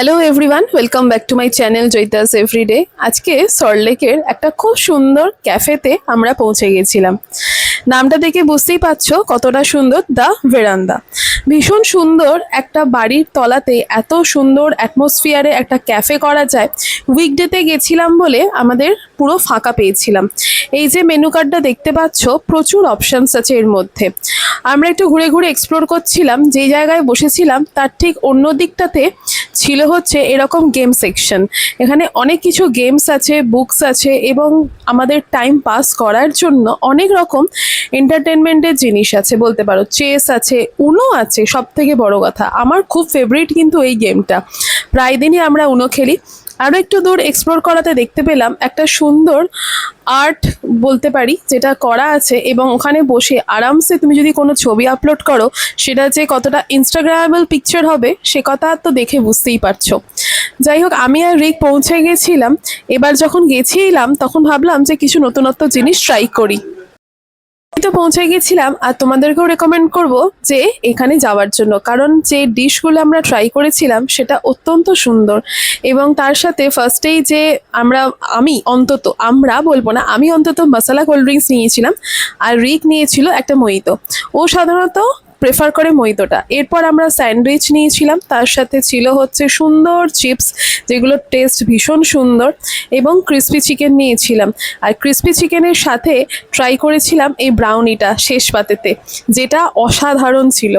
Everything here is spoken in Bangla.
Hello everyone, welcome back to my channel Joyita's everyday. আজকে সল্টলেকের একটা খুব সুন্দর ক্যাফেতে আমরা পৌঁছে গেছিলাম। নামটা দেখে বুঝতেই পারছো কতটা সুন্দর, দ্য ভেরান্দা। ভীষণ সুন্দর একটা বাড়ির তলাতে এত সুন্দর অ্যাটমসফিয়ারে একটা ক্যাফে করা যায়। উইকডেতে গেছিলাম বলে আমাদের পুরো ফাঁকা পেয়েছিলাম। এই যে মেনু কার্ডটা দেখতে পাচ্ছ, প্রচুর অপশানস আছে এর মধ্যে। আমরা একটু ঘুরে ঘুরে এক্সপ্লোর করছিলাম। যেই জায়গায় বসেছিলাম তার ঠিক অন্য দিকটাতে ছিল হচ্ছে এরকম গেম সেকশন। এখানে অনেক কিছু গেমস আছে, বুকস আছে এবং আমাদের টাইম পাস করার জন্য অনেক রকম এন্টারটেনমেন্টের জিনিস আছে বলতে পারো। চেস আছে, উনো আছে, সব থেকে বড় কথা আমার খুব ফেভারিট কিন্তু এই গেমটা। প্রায় দিনই আমরা উনো খেলি। আরও একটু দূর এক্সপ্লোর করাতে দেখতে পেলাম একটা সুন্দর আর্ট বলতে পারি যেটা করা আছে, এবং ওখানে বসে আরামসে তুমি যদি কোনো ছবি আপলোড করো সেটা যে কতটা ইনস্টাগ্রামেবল পিকচার হবে সে কথা তো দেখে বুঝতেই পারছো। যাই হোক, আমি আর রিক পৌঁছে গেছিলাম। এবার যখন গেছিলাম তখন ভাবলাম যে কিছু নতুনত্ব জিনিস ট্রাই করি। তো পৌঁছে গেছিলাম আর তোমাদেরকেও রেকমেন্ড করব যে এখানে যাওয়ার জন্য, কারণ যে ডিশগুলো আমরা ট্রাই করেছিলাম সেটা অত্যন্ত সুন্দর। এবং তার সাথে ফার্স্টেই যে আমরা বলবো না, আমি অন্তত মশলা কোল্ড ড্রিঙ্কস নিয়েছিলাম আর রিক নিয়েছিল একটা মহিতো। ও সাধারণত প্রেফার করে মহিতোটা। এরপর আমরা স্যান্ডউইচ নিয়েছিলাম, তার সাথে ছিল হচ্ছে সুন্দর চিপস যেগুলোর টেস্ট ভীষণ সুন্দর, এবং ক্রিসপি চিকেন নিয়েছিলাম। আর ক্রিসপি চিকেনের সাথে ট্রাই করেছিলাম এই ব্রাউনিটা শেষ পাতেতে, যেটা অসাধারণ ছিল।